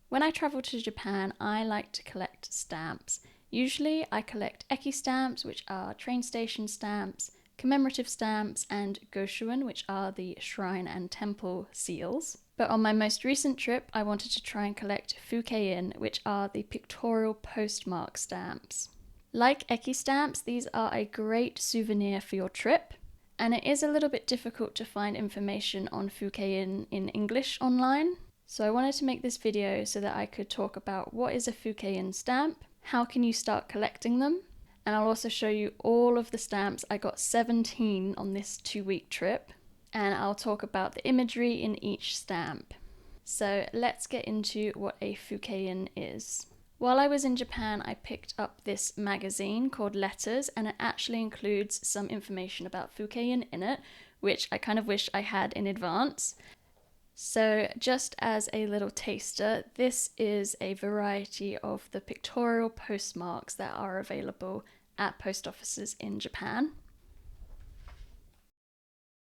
When I travel to Japan, I like to collect stamps. Usually I collect eki-stamps, which are train station stamps, commemorative stamps, and goshuin, which are the shrine and temple seals. But on my most recent trip, I wanted to try and collect fukei-in, which are the pictorial postmark stamps. Like eki-stamps, these are a great souvenir for your trip, and it is a little bit difficult to find information on fukei-in in English online. So I wanted to make this video so that I could talk about what is a fukei-in stamp, how can you start collecting them, and I'll also show you all of the stamps. I got 17 on this 2-week trip, and I'll talk about the imagery in each stamp. So let's get into what a fukei-in is. While I was in Japan, I picked up this magazine called Letters, and it actually includes some information about fukei-in in it, which I kind of wish I had in advance. So just as a little taster, this is a variety of the pictorial postmarks that are available at post offices in Japan.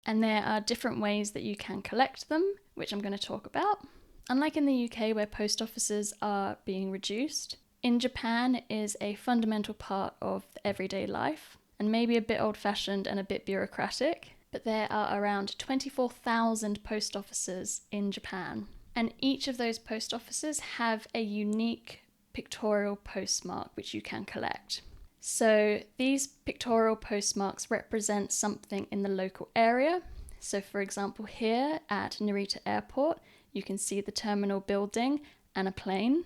And there are different ways that you can collect them, which I'm going to talk about. Unlike in the UK, where post offices are being reduced, in Japan it is a fundamental part of everyday life, and maybe a bit old-fashioned and a bit bureaucratic. But there are around 24,000 post offices in Japan, and each of those post offices have a unique pictorial postmark which you can collect. So these pictorial postmarks represent something in the local area. So for example, here at Narita Airport, you can see the terminal building and a plane.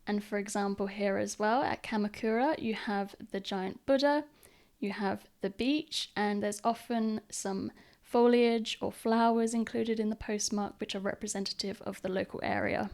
And for example, here as well at Kamakura, you have the giant Buddha, you have the beach, and there's often some foliage or flowers included in the postmark which are representative of the local area.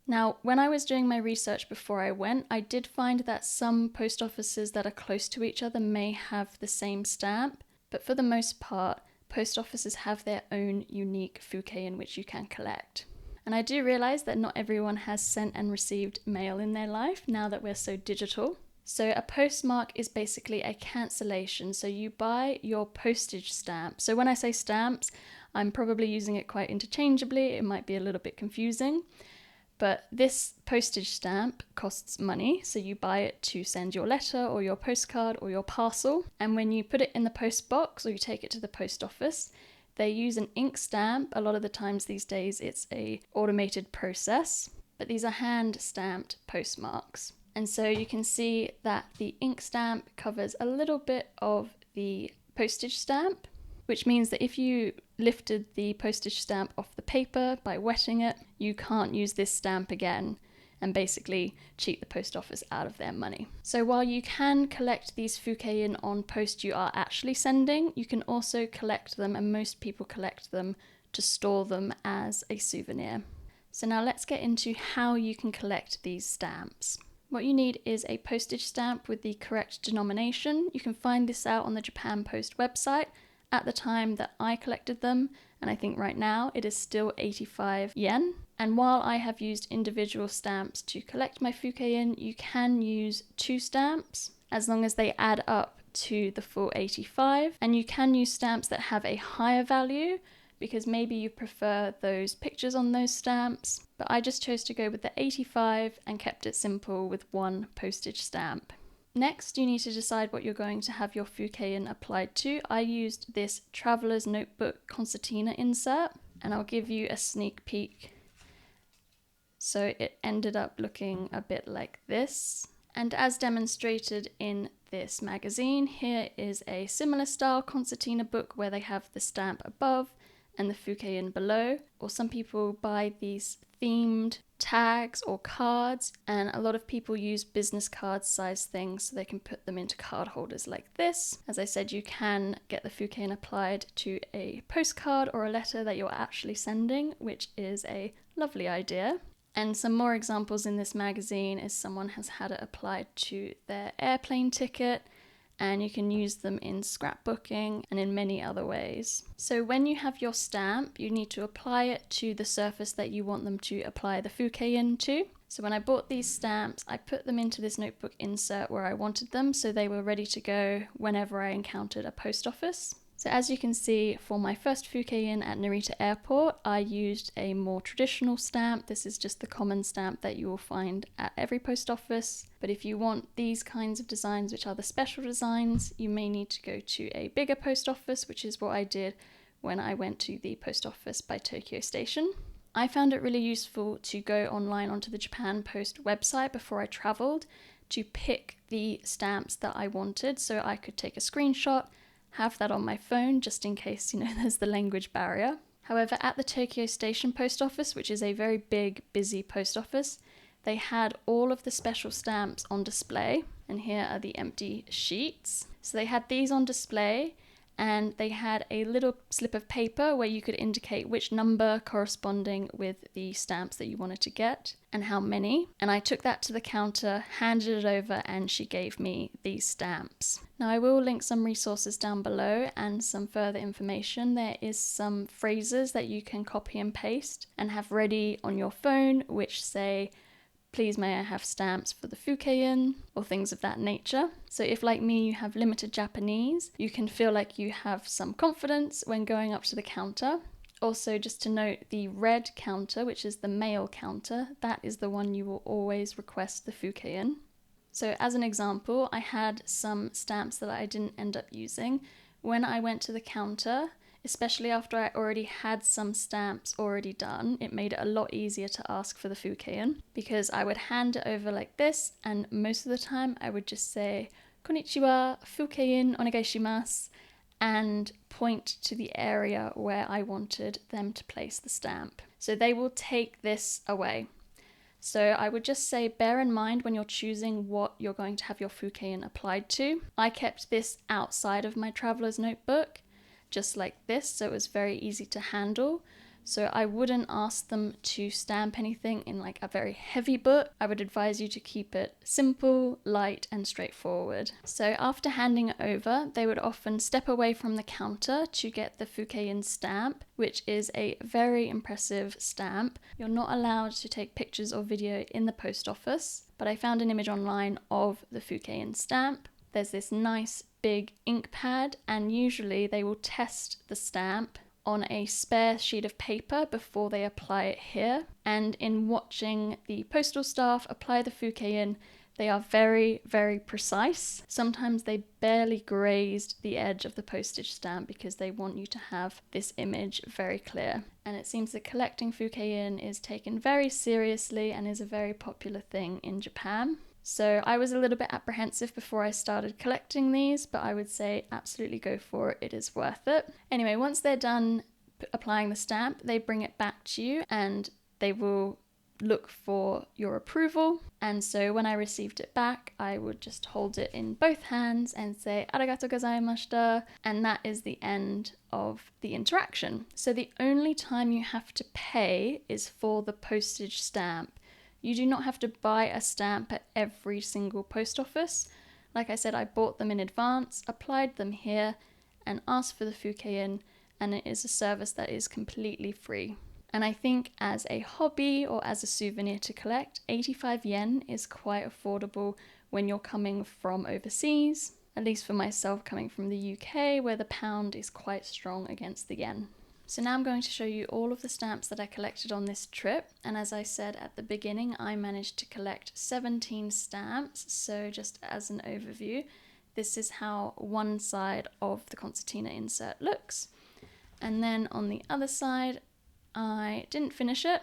Now, when I was doing my research before I went, I did find that some post offices that are close to each other may have the same stamp, but for the most part, post offices have their own unique fukei-in which you can collect. And I do realize that not everyone has sent and received mail in their life now that we're so digital. So a postmark is basically a cancellation. So you buy your postage stamp. So when I say stamps, I'm probably using it quite interchangeably. It might be a little bit confusing. But this postage stamp costs money. So you buy it to send your letter or your postcard or your parcel. And when you put it in the post box or you take it to the post office, they use an ink stamp. A lot of the times these days it's a automated process. But these are hand stamped postmarks. And so you can see that the ink stamp covers a little bit of the postage stamp, which means that if you lifted the postage stamp off the paper by wetting it, you can't use this stamp again and basically cheat the post office out of their money. So while you can collect these fukei-in on post you are actually sending, you can also collect them, and most people collect them to store them as a souvenir. So now let's get into how you can collect these stamps. What you need is a postage stamp with the correct denomination. You can find this out on the Japan Post website. At the time that I collected them, and I think right now it is still 85 yen. And while I have used individual stamps to collect my fukei-in, you can use 2 stamps as long as they add up to the full 85. And you can use stamps that have a higher value, because maybe you prefer those pictures on those stamps, but I just chose to go with the 85 and kept it simple with 1 postage stamp. Next, you need to decide what you're going to have your fukei-in applied to. I used this Traveler's Notebook concertina insert, and I'll give you a sneak peek. So it ended up looking a bit like this. And as demonstrated in this magazine, here is a similar style concertina book where they have the stamp above and the fukei-in below, or some people buy these themed tags or cards, and a lot of people use business card size things so they can put them into card holders like this. As I said, you can get the fukei-in applied to a postcard or a letter that you're actually sending, which is a lovely idea. And some more examples in this magazine is someone has had it applied to their airplane ticket, and you can use them in scrapbooking and in many other ways. So when you have your stamp, you need to apply it to the surface that you want them to apply the fukei-in to. So when I bought these stamps, I put them into this notebook insert where I wanted them, so they were ready to go whenever I encountered a post office. So as you can see, for my first fukei-in at Narita Airport, I used a more traditional stamp. This is just the common stamp that you will find at every post office. But if you want these kinds of designs, which are the special designs, you may need to go to a bigger post office, which is what I did when I went to the post office by Tokyo Station. I found it really useful to go online onto the Japan Post website before I traveled to pick the stamps that I wanted, so I could take a screenshot, have that on my phone just in case, there's the language barrier. However, at the Tokyo Station post office, which is a very big, busy post office, they had all of the special stamps on display, and here are the empty sheets. So they had these on display, and they had a little slip of paper where you could indicate which number corresponding with the stamps that you wanted to get and how many. And I took that to the counter, handed it over, and she gave me these stamps. Now I will link some resources down below and some further information. There is some phrases that you can copy and paste and have ready on your phone, which say, "Please may I have stamps for the fukei-in," or things of that nature. So if, like me, you have limited Japanese, you can feel like you have some confidence when going up to the counter. Also, just to note, the red counter, which is the male counter, that is the one you will always request the fukei-in. So as an example, I had some stamps that I didn't end up using. When I went to the counter, especially after I already had some stamps already done, it made it a lot easier to ask for the fukei-in, because I would hand it over like this, and most of the time I would just say, "Konnichiwa, fukei-in onegai shimasu," and point to the area where I wanted them to place the stamp. So they will take this away. So I would just say, bear in mind when you're choosing what you're going to have your fukei-in applied to. I kept this outside of my traveler's notebook, just like this, so it was very easy to handle. So I wouldn't ask them to stamp anything in like a very heavy book. I would advise you to keep it simple, light, and straightforward. So after handing it over, they would often step away from the counter to get the fukei-in stamp, which is a very impressive stamp. You're not allowed to take pictures or video in the post office, but I found an image online of the fukei-in stamp. There's this nice big ink pad, and usually they will test the stamp on a spare sheet of paper before they apply it here. And in watching the postal staff apply the fukei-in, they are very, very precise. Sometimes they barely grazed the edge of the postage stamp because they want you to have this image very clear. And it seems that collecting fukei-in is taken very seriously and is a very popular thing in Japan. So I was a little bit apprehensive before I started collecting these, but I would say absolutely go for it, it is worth it. Anyway, once they're done applying the stamp, they bring it back to you and they will look for your approval. And so when I received it back, I would just hold it in both hands and say "Arigatou gozaimashita," and that is the end of the interaction. So the only time you have to pay is for the postage stamp. You do not have to buy a stamp at every single post office. Like I said, I bought them in advance, applied them here, and asked for the fukei-in, and it is a service that is completely free. And I think as a hobby or as a souvenir to collect, 85 yen is quite affordable when you're coming from overseas, at least for myself coming from the UK, where the pound is quite strong against the yen. So now I'm going to show you all of the stamps that I collected on this trip, and as I said at the beginning, I managed to collect 17 stamps. So just as an overview, this is how one side of the concertina insert looks, and then on the other side I didn't finish it,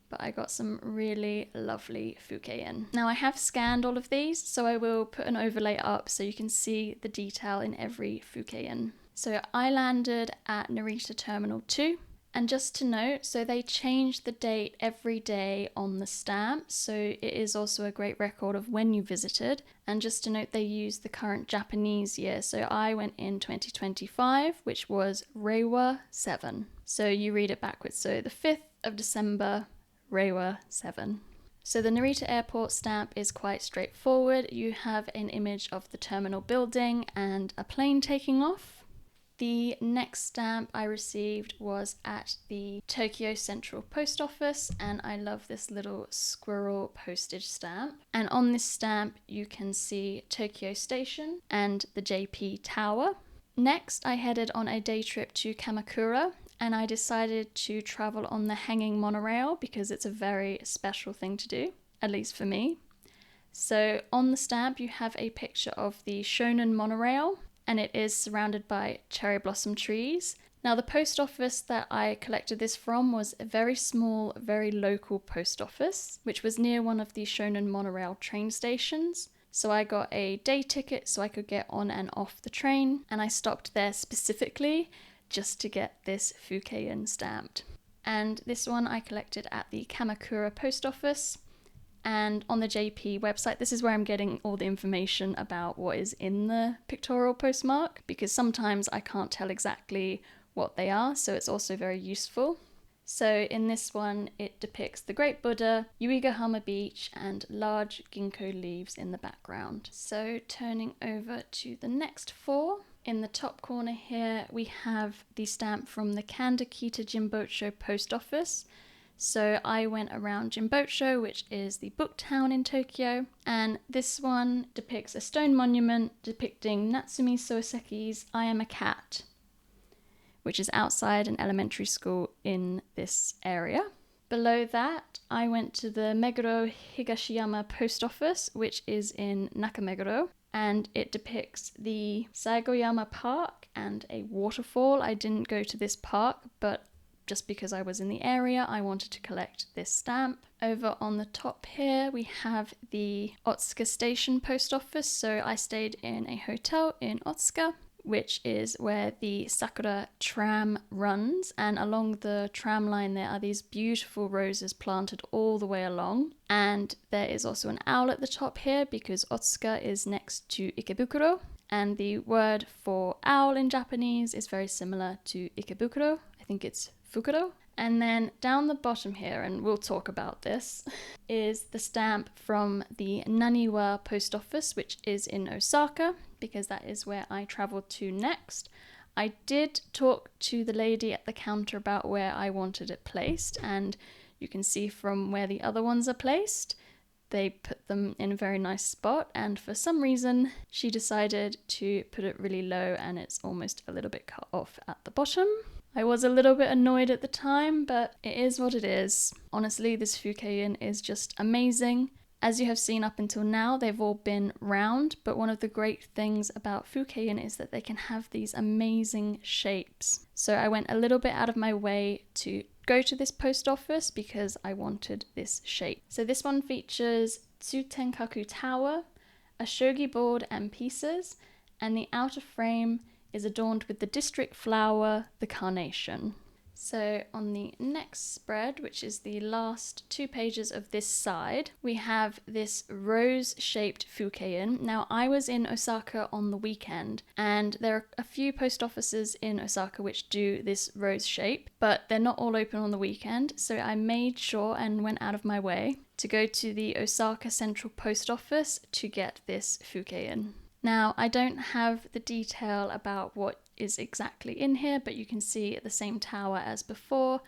but I got some really lovely fukei-in. Now I have scanned all of these, so I will put an overlay up so you can see the detail in every fukei-in. So I landed at Narita Terminal 2, and just to note, so they change the date every day on the stamp, so it is also a great record of when you visited. And just to note, they use the current Japanese year, so I went in 2025, which was Reiwa 7. So you read it backwards, so the 5th of December, Reiwa 7. So the Narita Airport stamp is quite straightforward. You have an image of the terminal building and a plane taking off. The next stamp I received was at the Tokyo Central Post Office, and I love this little squirrel postage stamp. And on this stamp you can see Tokyo Station and the JP Tower. Next, I headed on a day trip to Kamakura, and I decided to travel on the hanging monorail because it's a very special thing to do, at least for me. So on the stamp you have a picture of the Shonan monorail, and it is surrounded by cherry blossom trees. Now the post office that I collected this from was a very small, very local post office, which was near one of the Shonan monorail train stations. So I got a day ticket so I could get on and off the train, and I stopped there specifically just to get this fukei-in stamped. And this one I collected at the Kamakura post office. And on the JP website, this is where I'm getting all the information about what is in the pictorial postmark, because sometimes I can't tell exactly what they are, so it's also very useful. So in this one, it depicts the Great Buddha, Uegahama Beach, and large ginkgo leaves in the background. So turning over to the next 4, in the top corner here, we have the stamp from the Kandakita Jimbocho post office. So I went around Jimbocho, which is the book town in Tokyo, and this one depicts a stone monument depicting Natsumi Soseki's I Am a Cat, which is outside an elementary school in this area. Below that, I went to the Meguro Higashiyama post office, which is in Nakameguro, and it depicts the Saigoyama Park and a waterfall. I didn't go to this park, but just because I was in the area, I wanted to collect this stamp. Over on the top here, we have the Otsuka Station post office. So I stayed in a hotel in Otsuka, which is where the Sakura tram runs. And along the tram line, there are these beautiful roses planted all the way along. And there is also an owl at the top here because Otsuka is next to Ikebukuro. And the word for owl in Japanese is very similar to Ikebukuro. I think it's Fukuro. And then down the bottom here, and we'll talk about this, is the stamp from the Naniwa post office, which is in Osaka, because that is where I travelled to next. I did talk to the lady at the counter about where I wanted it placed, and you can see from where the other ones are placed, they put them in a very nice spot, and for some reason she decided to put it really low and it's almost a little bit cut off at the bottom. I was a little bit annoyed at the time, but it is what it is. Honestly, this fukei-in is just amazing. As you have seen up until now, they've all been round, but one of the great things about fukei-in is that they can have these amazing shapes. So I went a little bit out of my way to go to this post office because I wanted this shape. So this one features Tsutenkaku Tower, a shogi board and pieces, and the outer frame is adorned with the district flower, the carnation. So on the next spread, which is the last 2 pages of this side, we have this rose-shaped fukei-in. Now, I was in Osaka on the weekend, and there are a few post offices in Osaka which do this rose shape, but they're not all open on the weekend, so I made sure and went out of my way to go to the Osaka Central Post Office to get this fukei-in. Now, I don't have the detail about what is exactly in here, but you can see the same tower as before,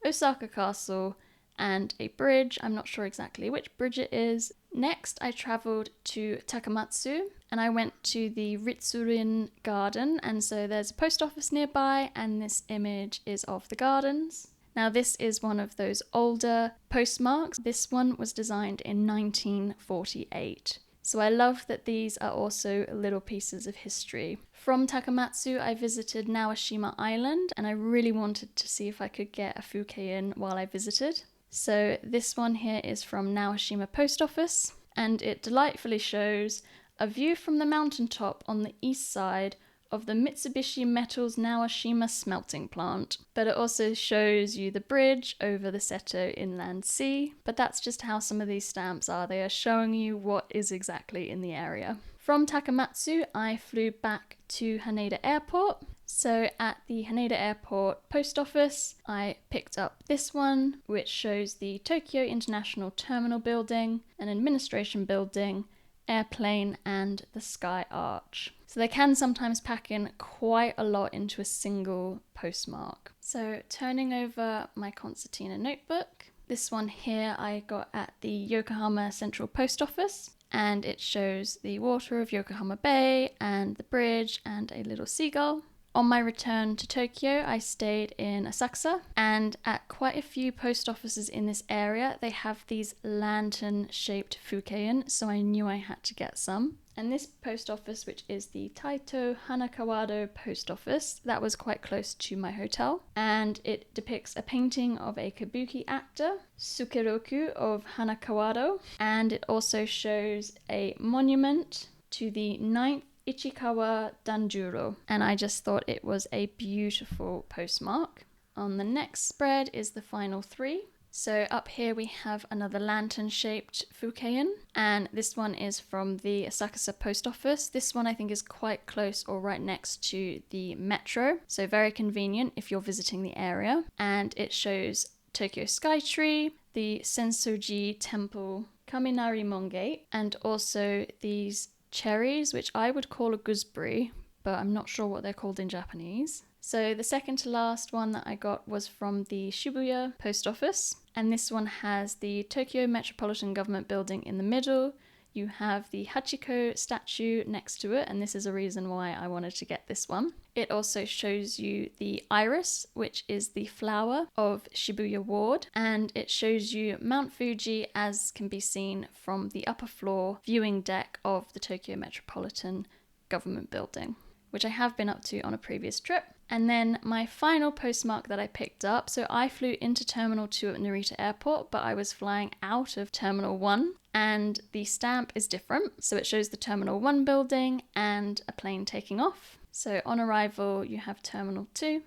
Osaka Castle, and a bridge. I'm not sure exactly which bridge it is. Next, I travelled to Takamatsu, and I went to the Ritsurin Garden, and so there's a post office nearby, and this image is of the gardens. Now, this is one of those older postmarks. This one was designed in 1948. So I love that these are also little pieces of history. From Takamatsu, I visited Naoshima Island, and I really wanted to see if I could get a fukei-in while I visited. So this one here is from Naoshima Post Office, and it delightfully shows a view from the mountaintop on the east side of the Mitsubishi Metals Naoshima smelting plant. But it also shows you the bridge over the Seto Inland Sea. But that's just how some of these stamps are. They are showing you what is exactly in the area. From Takamatsu, I flew back to Haneda Airport. So at the Haneda Airport post office, I picked up this one, which shows the Tokyo International Terminal Building, an administration building, airplane, and the Sky Arch. So they can sometimes pack in quite a lot into a single postmark. So turning over my concertina notebook, this one here I got at the Yokohama Central Post Office, and it shows the water of Yokohama Bay and the bridge and a little seagull. On my return to Tokyo, I stayed in Asakusa, and at quite a few post offices in this area, they have these lantern-shaped fukei-in, so I knew I had to get some. And this post office, which is the Taito Hanakawado post office, that was quite close to my hotel, and it depicts a painting of a kabuki actor, Sukeroku of Hanakawado, and it also shows a monument to the 9th Ichikawa Danjuro, and I just thought it was a beautiful postmark. On the next spread is the final 3. So up here we have another lantern-shaped fukei-in, and this one is from the Asakusa post office. This one I think is quite close or right next to the metro, so very convenient if you're visiting the area. And it shows Tokyo Skytree, the Sensoji Temple, Kaminari Mon Gate, and also these cherries, which I would call a gooseberry, but I'm not sure what they're called in Japanese. So the second to last one that I got was from the Shibuya post office, and this one has the Tokyo Metropolitan Government Building in the middle. You have the Hachiko statue next to it, and this is a reason why I wanted to get this one. It also shows you the iris, which is the flower of Shibuya Ward, and it shows you Mount Fuji as can be seen from the upper floor viewing deck of the Tokyo Metropolitan Government Building, which I have been up to on a previous trip. And then my final postmark that I picked up, so I flew into Terminal 2 at Narita Airport, but I was flying out of Terminal 1, and the stamp is different. So it shows the Terminal 1 building and a plane taking off. So on arrival, you have Terminal 2,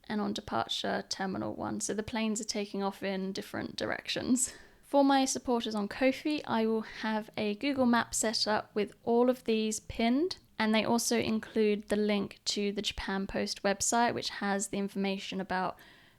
and on departure, Terminal 1. So the planes are taking off in different directions. For my supporters on Ko-fi, I will have a Google Map set up with all of these pinned, and they also include the link to the Japan Post website, which has the information about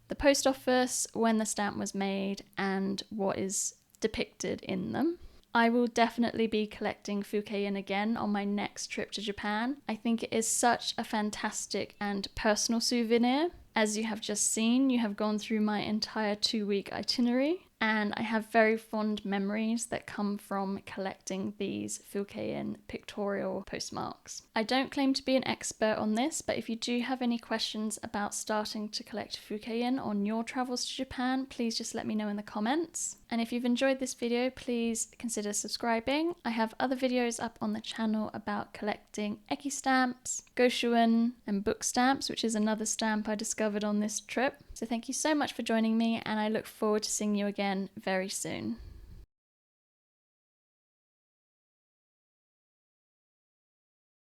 the post office, when the stamp was made, and what is depicted in them. I will definitely be collecting fukei-in again on my next trip to Japan. I think it is such a fantastic and personal souvenir. As you have just seen, you have gone through my entire 2-week itinerary, and I have very fond memories that come from collecting these fukei-in pictorial postmarks. I don't claim to be an expert on this, but if you do have any questions about starting to collect fukei-in on your travels to Japan, please just let me know in the comments. And if you've enjoyed this video, please consider subscribing. I have other videos up on the channel about collecting eki-stamps, goshuin, and book stamps, which is another stamp I discovered on this trip. So thank you so much for joining me, and I look forward to seeing you again very soon.